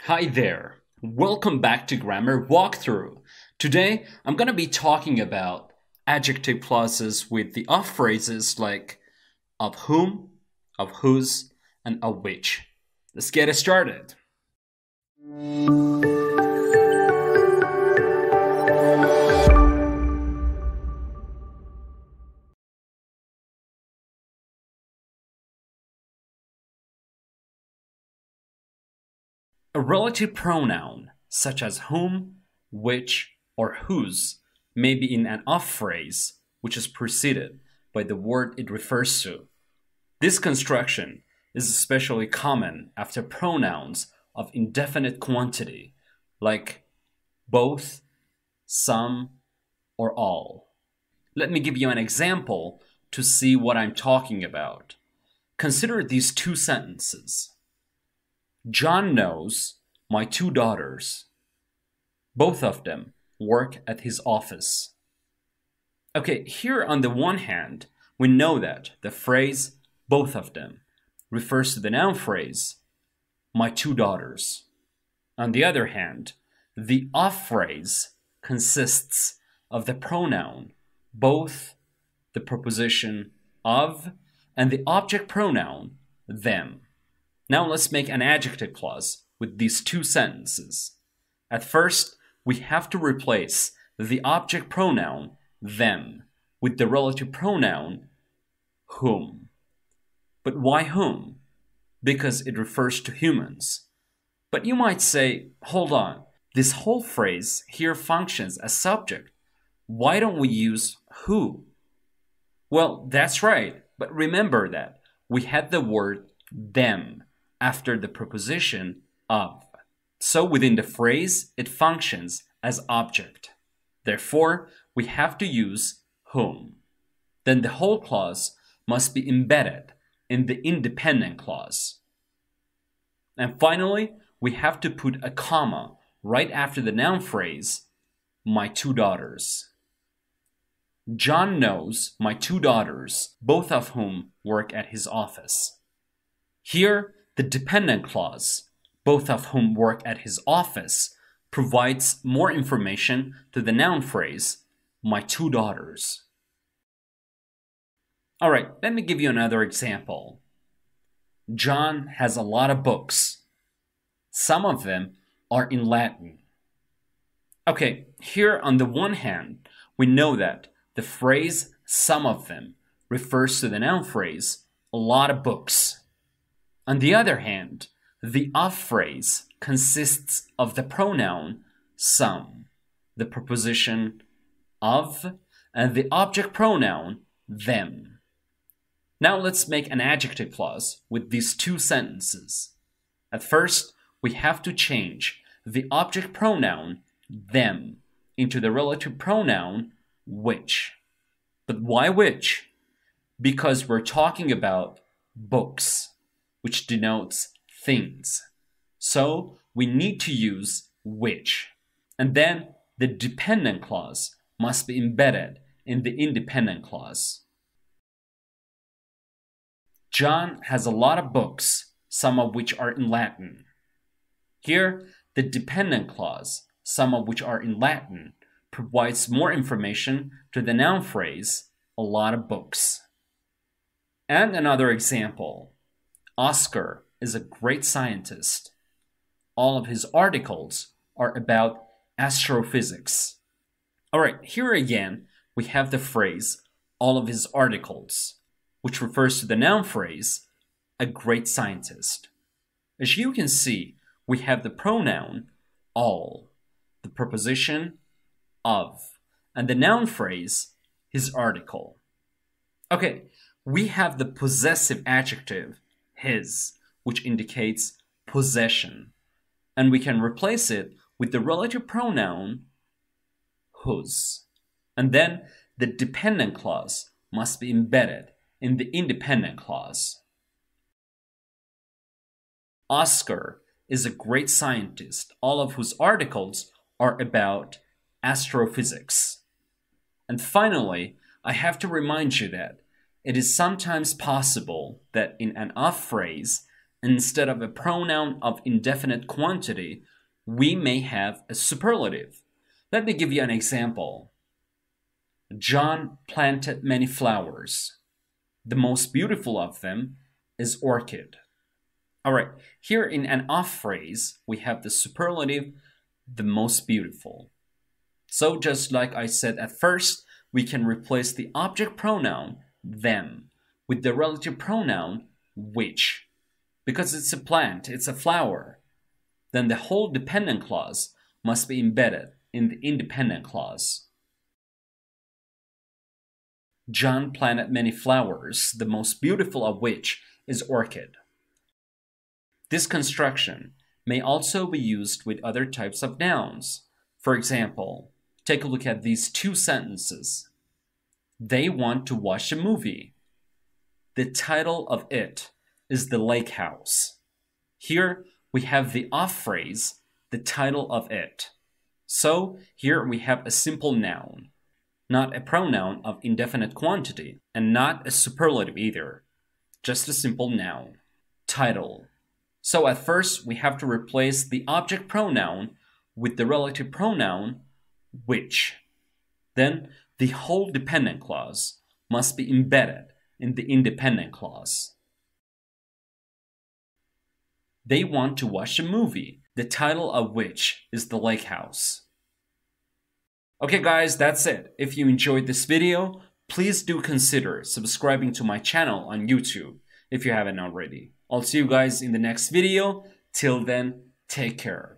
Hi there, welcome back to Grammar Walkthrough. Today I'm going to be talking about adjective clauses with the of phrases like of whom, of whose, and of which. Let's get it started. A relative pronoun, such as whom, which, or whose, may be in an of phrase, which is preceded by the word it refers to. This construction is especially common after pronouns of indefinite quantity, like both, some, or all. Let me give you an example to see what I'm talking about. Consider these two sentences. John knows my two daughters. Both of them work at his office. Okay, here on the one hand, we know that the phrase both of them refers to the noun phrase my two daughters. On the other hand, the of phrase consists of the pronoun both, the preposition of, and the object pronoun them. Now let's make an adjective clause with these two sentences. At first, we have to replace the object pronoun them with the relative pronoun whom. But why whom? Because it refers to humans. But you might say, hold on, this whole phrase here functions as subject. Why don't we use who? Well, that's right, but remember that we had the word them after the preposition of. So within the phrase, it functions as object. Therefore, we have to use whom. Then the whole clause must be embedded in the independent clause. And finally, we have to put a comma right after the noun phrase, my two daughters. John knows my two daughters, both of whom work at his office. Here, the dependent clause, both of whom work at his office, provides more information to the noun phrase, my two daughters. Alright, let me give you another example. John has a lot of books. Some of them are in Latin. Okay, here on the one hand, we know that the phrase some of them refers to the noun phrase a lot of books. On the other hand, the of phrase consists of the pronoun some, the preposition of, and the object pronoun them. Now let's make an adjective clause with these two sentences. At first, we have to change the object pronoun them into the relative pronoun which. But why which? Because we're talking about books, which denotes things. So we need to use which. And then the dependent clause must be embedded in the independent clause. John has a lot of books, some of which are in Latin. Here, the dependent clause, some of which are in Latin, provides more information to the noun phrase, a lot of books. And another example. Oscar is a great scientist. All of his articles are about astrophysics. Alright, here again, we have the phrase, all of his articles, which refers to the noun phrase, a great scientist. As you can see, we have the pronoun all, the preposition of, and the noun phrase, his article. Okay, we have the possessive adjective, his, which indicates possession, and we can replace it with the relative pronoun whose. And then the dependent clause must be embedded in the independent clause. Oscar is a great scientist, all of whose articles are about astrophysics. And finally, I have to remind you that it is sometimes possible that in an of phrase, instead of a pronoun of indefinite quantity, we may have a superlative. Let me give you an example. John planted many flowers. The most beautiful of them is orchid. Alright, here in an off phrase, we have the superlative, the most beautiful. So just like I said at first, we can replace the object pronoun, them, with the relative pronoun, which. Because it's a plant, it's a flower. Then the whole dependent clause must be embedded in the independent clause. John planted many flowers, the most beautiful of which is orchid. This construction may also be used with other types of nouns. For example, take a look at these two sentences. They want to watch a movie. The title of it is The Lake House. Here we have the off phrase, the title of it. So here we have a simple noun, not a pronoun of indefinite quantity, and not a superlative either. Just a simple noun, title. So at first we have to replace the object pronoun with the relative pronoun, which. Then the whole dependent clause must be embedded in the independent clause. They want to watch a movie, the title of which is The Lake House. Okay guys, that's it. If you enjoyed this video, please do consider subscribing to my channel on YouTube if you haven't already. I'll see you guys in the next video. Till then, take care.